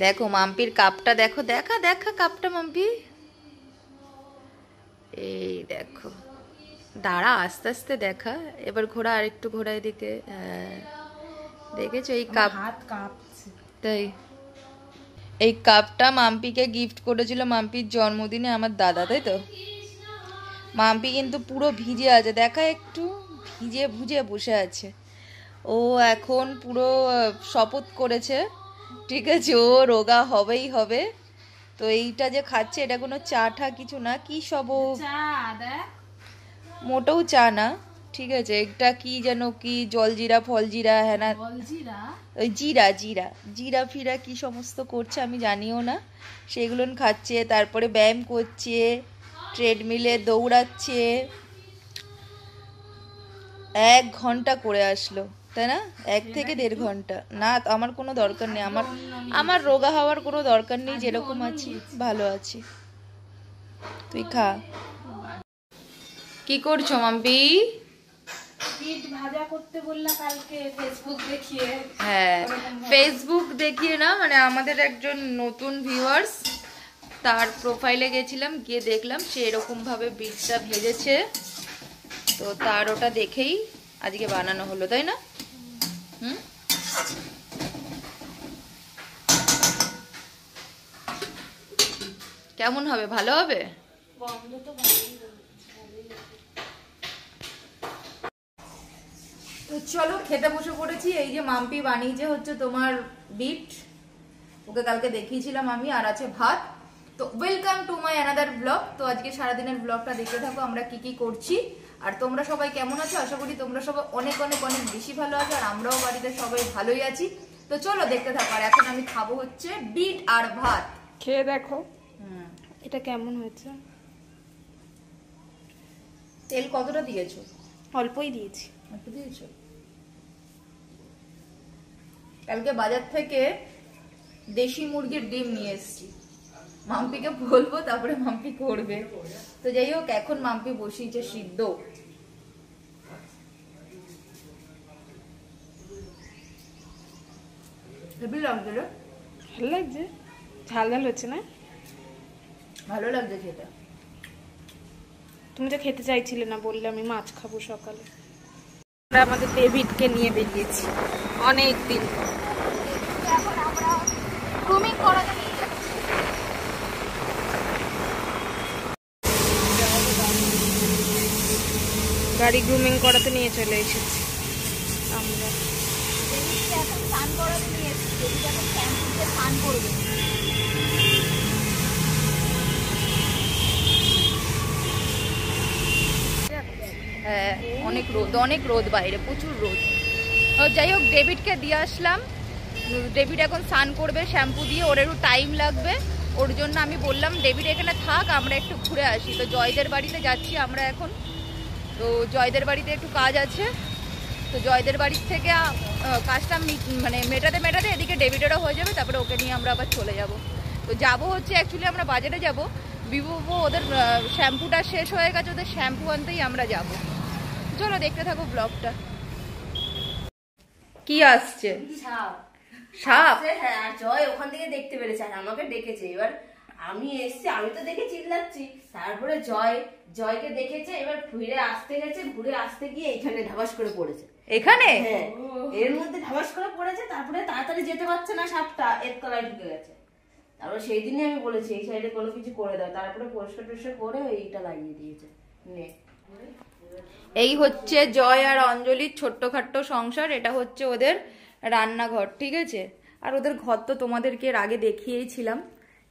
দেখো মাম্পির কাপটা দেখো, দেখা দেখা কাপটা মাম্পি, এই দেখো, দাঁড়া আস্তে আস্তে দেখা, এবার ঘোরা, আরেকটু ঘোরা এদিকে। দেখেছো এই কাপ, হাত কাঁপছে। তাই এই কাপটা মাম্পিকে গিফট করেছিল মাম্পির জন্মদিনে আমার দাদা, তাই তো? মাম্পি কিন্তু পুরো ভিজে আছে, দেখা একটু ভিজে ভুজে বসে আছে। ও এখন পুরো শপথ করেছে, ঠিক আছে, ও রোগা হবেই হবে। তো এইটা যে খাচ্ছে এটা কোনো চা ঠা কিছু না, কি সব মোটেও চা না, ঠিক আছে। এটা কি যেন কি জলজিরা ফলজিরা, হ্যাঁ না, ওই জিরা জিরা জিরা ফিরা কি সমস্ত করছে আমি জানিও না, সেগুলো খাচ্ছে। তারপরে ব্যায়াম করছে, ট্রেডমিলে দৌড়াচ্ছে, 1 ঘন্টা করে আসলো, তাই না? 1 থেকে 1.5 ঘন্টা। না আমার কোনো দরকার নেই, আমার রোগা হওয়ার কোনো দরকার নেই, যেরকম আছি ভালো আছি। তুই খা। কি করছো মাম্পি? পিঠ ভাজা করতে বললা কালকে ফেসবুক দেখিয়ে। হ্যাঁ, ফেসবুক দেখিয়ে না, মানে আমাদের একজন নতুন ভিউয়ার্স, তার প্রোফাইলে গেছিলাম, গিয়ে দেখলাম সে এরকম ভাবে বিটটা ভেজেছে, তো তার ওটা দেখেই আজকে বানানো হলো, তাই না? কেমন হবে? ভালো হবে? তো চলো খেতে বসে পড়েছি। এই যে মাম্পি বানিয়েছে হচ্ছে তোমার বিট, ওকে কালকে দেখিয়েছিলাম আমি, আর আছে ভাত। তো welcome to my another blog. তো আজকে সারাদিনের ব্লগটা দেখতে থাকো আমরা কি কি করছি। আর তোমরা সবাই কেমন আছো? আশা করি তোমরা সবাই অনেক অনেক অনেক বেশি ভালো আছো, আর আমরাও বাড়িতে সবাই ভালোই আছি। তো চলো দেখতে থাকো। আর এখন আমি খাবো হচ্ছে বিট আর ভাত। খেয়ে দেখো এটা কেমন হয়েছে। তেল কতটা দিয়েছো? অল্পই দিয়েছি। অল্প দিয়েছো? কালকে বাজার থেকে দেশি মুরগির ডিম নিয়ে এসেছি, মাম্পিকে বলবো, তারপরে মাম্পি করবে। তো যাই হোক, এখন মাম্পি বসিয়েছে সিদ্ধ। হেভি লাগছে রে। ভালো লাগছে, ঝাল ঝাল হচ্ছে না? ভালো লাগছে খেতে। তুমি তো খেতে চাইছিলে না, বললে আমি মাছ খাবো সকালে। আমরা আমাদের ডেভিডকে নিয়ে বেরিয়েছি অনেক দিন। গাড়ি গ্রুমিং করাতে নিয়ে চলে এসেছি আমরা। হ্যাঁ, অনেক রোদ, অনেক রোদ বাইরে, প্রচুর রোদ। যাই হোক, ডেভিডকে দিয়ে আসলাম। ডেভিড এখন স্নান করবে শ্যাম্পু দিয়ে, ওর একটু টাইম লাগবে, ওর জন্য আমি বললাম ডেভিড এখানে থাক, আমরা একটু ঘুরে আসি। তো জয়দের বাড়িতে যাচ্ছি আমরা এখন। তো জয়দের বাড়িতে একটু কাজ আছে, তো জয়দের বাড়ির থেকে কাজটা মানে মেটাতে মেটাতে এদিকে ডেভিডেরও হয়ে যাবে, তারপরে ওকে নিয়ে আমরা আবার চলে যাব। তো যাব হচ্ছে অ্যাকচুয়ালি আমরা বাজারে যাব, বিভো ওদের শ্যাম্পুটা শেষ হয়ে গেছে, ওদের শ্যাম্পু আনতেই আমরা যাব। চলো দেখতে থাকো ব্লগটা। কি আসছে? সাপ? হ্যাঁ, আর জয় ওখান থেকে দেখতে পেরেছে আর আমাকে ডেকেছে। এবার আমি এসছি, আমি তো দেখে চিল্লাচ্ছি, তারপরে জয়কে দেখেছে, এবার ঘুরে আসতে গেছে, ঘুরে আসতে গিয়ে এখানে ধাবাস করে পড়েছে। এখানে? হ্যাঁ, এর মধ্যে ধাবাস করে পড়েছে, তারপরে তাড়াতাড়ি যেতে পারছে না, সাপটা এর তলায় ঢুকে গেছে। তারপরে সেই দিনই আমি বলেছি এই সাইডে কোনো কিছু করে দাও, তারপরে পরিষ্কার টরিষ্কার করে এইটা লাগিয়ে দিয়েছে। এই হচ্ছে জয় আর অঞ্জলির ছোট্টখাট্ট সংসার, এটা হচ্ছে ওদের রান্নাঘর, ঠিক আছে। আর ওদের ঘর তো তোমাদেরকে এর আগে দেখিয়েছিলাম,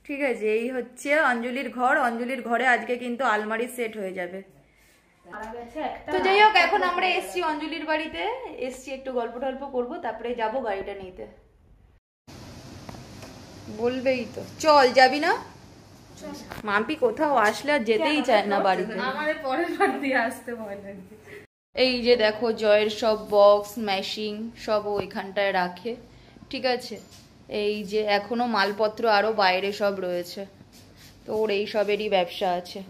ঠিক আছে। এই হচ্ছে অঞ্জলির ঘর, অঞ্জলির ঘরে আজকে কিন্তু আলমারি সেট হয়ে যাবে। তো যাই হোক, এখন আমরা এসছি অঞ্জলির বাড়িতে, এসছি একটু গল্প টল্প করবো, তারপরে যাব গাড়িটা নিতে। বলবেই তো, চল যাবি না? মাম্পি কোথাও আসলে আর যেতেই চায় না বাড়িতে, আমাদের পরের বার দিয়ে আসতে ভয় লাগছে। এই যে দেখো জয়ের সব বক্স ম্যাশিং সব ওইখানটায় রাখে, ঠিক আছে। এই যে এখনো মালপত্র আরো বাইরে সব রয়েছে, তো ওর এই সবেরই ব্যবসা আছে।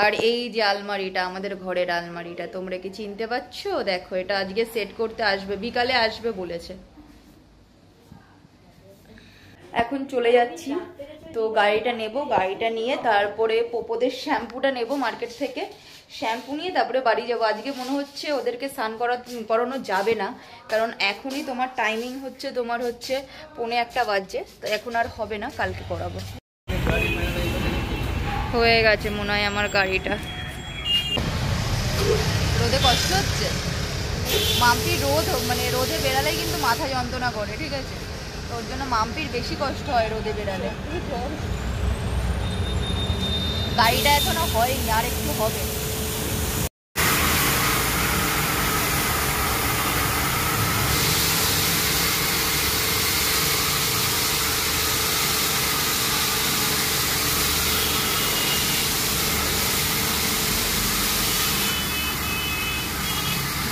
আর এই যে আলমারিটা, আমাদের ঘরের আলমারিটা, তোমরা কি চিনতে পারছো? দেখো, এটা আজকে সেট করতে আসবে, বিকালে আসবে বলেছে। এখন চলে যাচ্ছি। তো গাড়িটা নেব, গাড়িটা নিয়ে তারপরে পোপোদের শ্যাম্পুটা নেব মার্কেট থেকে। শ্যাম্পু নিয়ে তারপরে বাড়ি যাবো। আজকে মনে হচ্ছে ওদেরকে স্নান করানো যাবে না, কারণ এখনই তোমার টাইমিং হচ্ছে তোমার হচ্ছে 1:45 বাজছে। তো এখন আর হবে না, কালকে করাবো। হয়ে গেছে মনে হয় আমার গাড়িটা। রোদে কষ্ট হচ্ছে, মাম্পি রোদে বেরালেই কিন্তু মাথা যন্ত্রণা করে, ঠিক আছে? ওর জন্য মাম্পির বেশি কষ্ট হয় রোদে বেরালে। গাড়িটা এখনো হয়নি, আর একটু হবে।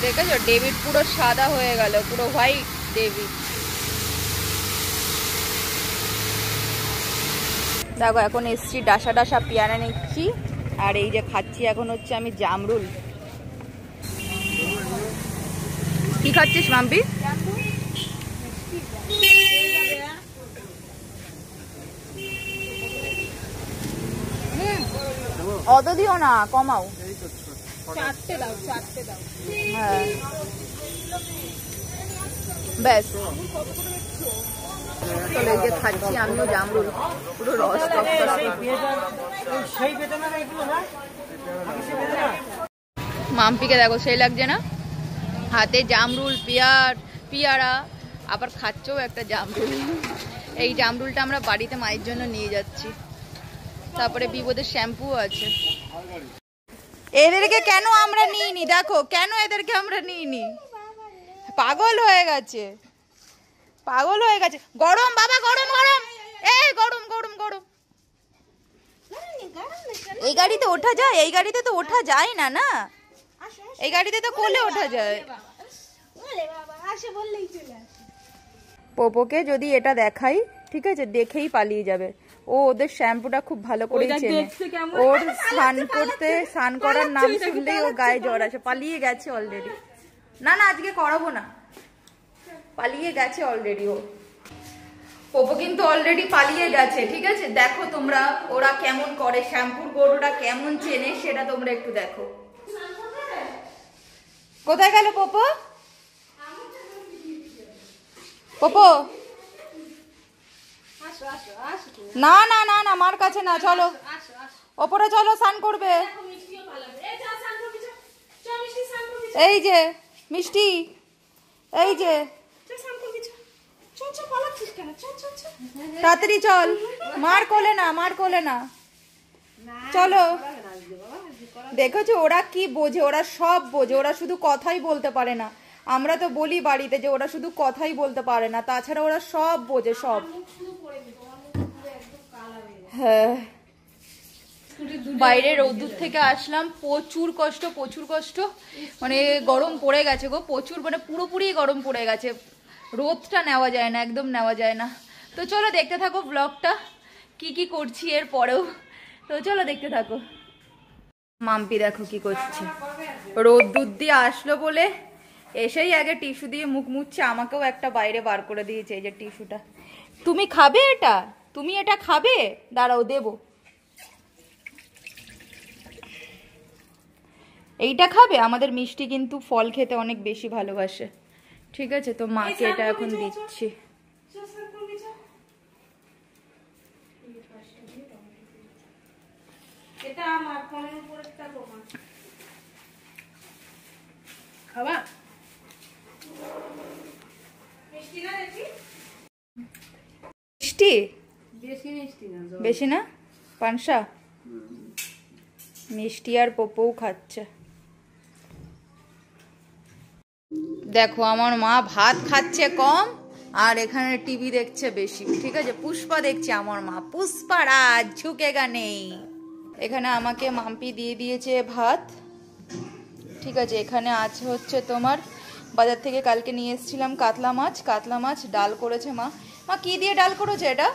দেখেছো ডেভিড পুরো সাদা হয়ে গেল, পুরো হোয়াইট ডেভিড। দেখো এখন এসছি ডাসা ডাসা পিয়ানা নিচ্ছি, আর এই যে খাচ্ছি এখন হচ্ছে আমি জামরুল। কি খাচ্ছিস মাম্পি? অত দিও না, কমাও। হ্যাঁ ব্যাস চলে যে খাচ্ছি আমিও জামরুল, পুরো রস টস। মাম্পিকে দেখো সেই লাগছে না, হাতে জামরুল পিয়ারা, আবার খাচ্ছেও একটা জামরুল। এই জামরুলটা আমরা বাড়িতে মায়ের জন্য নিয়ে যাচ্ছি। তারপরে বিপদের শ্যাম্পু আছে। এদেরকে কেন আমরা নিইনি, দেখো কেন এদেরকে আমরা নিইনি, পাগল হয়ে গেছে। গরম বাবা, গরম গরম, এই গরম গরম গরম। এই গাড়িতে ওঠা যায়? এই গাড়িতে তো ওঠা যায় না। না এই গাড়িতে তো কোলে ওঠা যায়। পোপোকে যদি এটা দেখাই, ঠিক আছে, দেখেই পালিয়ে যাবে। ও ওদের শ্যাম্পুটা খুব ভালো করে চেনে। ওর স্নান করার নাম শুনলেই ও গায়ে জ্বর আসে। পালিয়ে গেছে অলরেডি। না আজকে করাবো না, পালিয়ে গেছে অলরেডি। পোপো কিন্তু অলরেডি পালিয়ে গেছে, ঠিক আছে? দেখো তোমরা ওরা কেমন করে, শ্যাম্পুর গরুটা কেমন চেনে সেটা তোমরা একটু দেখো। কোথায় গেল পোপো? পোপো না না না না, মার কাছে না, চলো ওপরে চলো, স্নান করবে। এই যে মিষ্টি, এই যে তাড়াতাড়ি চল, মার কোলে না, চলো। দেখেছো ওরা কি বোঝে, ওরা সব বোঝে, ওরা শুধু কথাই বলতে পারে না। আমরা তো বলি বাড়িতে যে ওরা শুধু কথাই বলতে পারে না, তাছাড়া ওরা সব বোঝে, সব। হ্যাঁ বাইরে রোদ্দুর থেকে আসলাম, প্রচুর কষ্ট, মানে গরম পড়ে গেছে গো, প্রচুর, মানে পুরোপুরি গরম পড়ে গেছে। রোদটা নেওয়া যায় না, একদম নেওয়া যায় না। তো চলো দেখতে থাকো ব্লগটা, কি করছি এর পরেও। তো চলো দেখতে থাকো। মাম্পি দেখো কি করছে, রোদ্দুর দিয়ে আসলো বলে এসেই আগে টিস্যু দিয়ে মুখ মুছছে। আমাকেও একটা বাইরে বার করে দিয়েছে, এই যে টিস্যুটা। তুমি খাবে এটা? তুমি এটা খাবে? দাঁড়াও দেবো। এইটা খাবে? আমাদের মিষ্টি কিন্তু ফল খেতে অনেক বেশি ভালোবাসে, ঠিক আছে? তো মাকে এটা এখন দিচ্ছি। খাবা মিষ্টি? বেশি না, পানসা। মিষ্টি আর পোপোও খাচ্ছে। দেখো আমার মা ভাত খাচ্ছে কম, আর এখানে টিভি দেখছে বেশি, ঠিক আছে? পুষ্পা দেখছে আমার মা, পুষ্পা রাজ ঝুঁকেগা নেই। এখানে আমাকে মাম্পি দিয়ে দিয়েছে ভাত, ঠিক আছে? এখানে আছে হচ্ছে তোমার বাজার থেকে কালকে নিয়ে এসেছিলাম কাতলা মাছ, ডাল করেছে মা। কি দিয়ে ডাল করেছে এটা?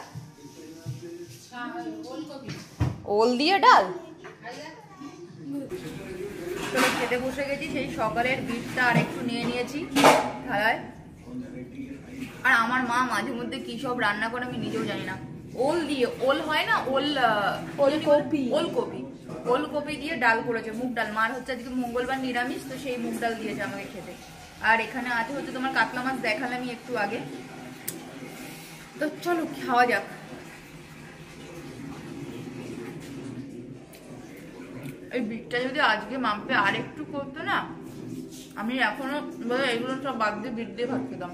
ওল দিয়ে ডাল। চলো খেতে বসে গেছি। সেই সকালের বিটটা আর একটু নিয়ে নিয়েছি থালায়। আর আমার মা মাঝে মধ্যে কি সব রান্না করে আমি নিজেও জানি না। ওল দিয়ে, ওল হয় না, ওলকপি ওলকপি দিয়ে ডাল করেছে, মুগ ডাল। মার হচ্ছে আজকে মঙ্গলবার নিরামিষ, তো সেই মুগ ডাল দিয়েছে আমাকে খেতে। আর এখানে আছে হচ্ছে তোমার কাতলা মাছ, দেখালামই একটু আগে। তো চলো খাওয়া যাক। এই বিটটা যদি আজকে মাম্পে আর একটু করতো না, আমি এখনো এগুলো সব বাদ দিয়ে বিট দিয়ে ভাত খেতাম।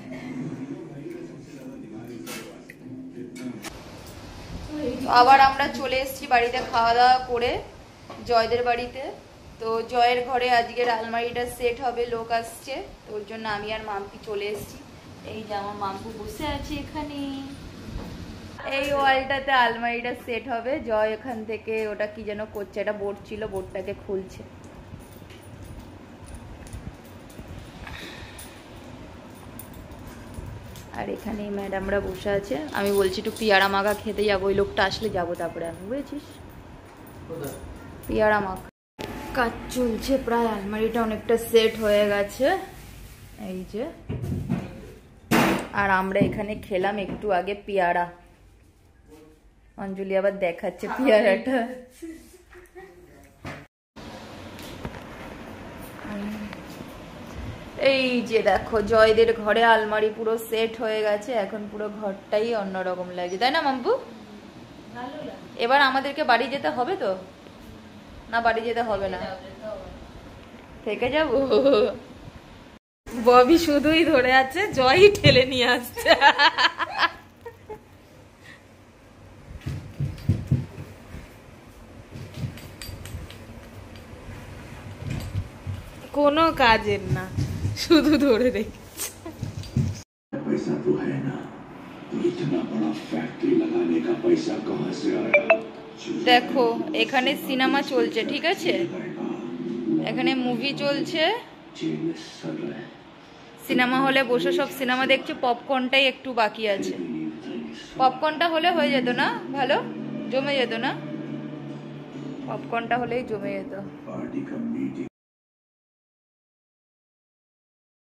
আবার আমরা চলে এসেছি বাড়িতে খাওয়া দাওয়া করে, জয়দের বাড়িতে। তো জয়ের ঘরে আজকের আলমারিটা সেট হবে, লোক আসছে, তো ওর জন্য আমি আর মাম্পি চলে এসেছি। এই যে আমার মাম্পু বসে আছে এখানে, এই ওয়ালটাতে আলমারিটা সেট হবে। জয় এখান থেকে ওটা কি যেন করছে, এটা বোর্ড ছিল, বোর্ডটাকে খুলছে। আর এখানে ম্যাডামরা বসে আছে। আমি বলছি একটু পিয়ারা মাখা খেতে যাবো, ওই লোকটা আসলে যাবো তারপরে আমি, বুঝেছিস? পিয়ারা মাখা কাজ চলছে প্রায়, আলমারিটা অনেকটা সেট হয়ে গেছে এই যে। আর আমরা এখানে খেলাম একটু আগে পিয়ারা, অঞ্জলি আবার দেখাচ্ছে পিয়ারাটা। এই যে দেখো জয়দের ঘরে আলমারি পুরো সেট হয়ে গেছে, এখন পুরো ঘরটাই অন্যরকম লাগে, তাই না মাম্পু? এবার আমাদেরকে বাড়ি যেতে হবে তো, না বাড়ি যেতে হবে না, থেকে যাবো? ববি শুধুই ধরে আছে, জয়ই ঠেলে নিয়ে আসছে। কোনো কাজের না, শুধু ধরে রেখেছে। पैसा तो है ना, तो इतना बड़ा फैक्ट्री लगाने का पैसा कहाँ से आया? দেখো এখানে সিনেমা চলছে, ঠিক আছে, এখানে মুভি চলছে, সিনেমা হলে বসে সব সিনেমা দেখছে। পপকর্নটাই একটু বাকি আছে, পপকর্নটা হলে হয়ে যেত না, ভালো জমে যেত না, পপকর্নটা হলেই জমে যেত।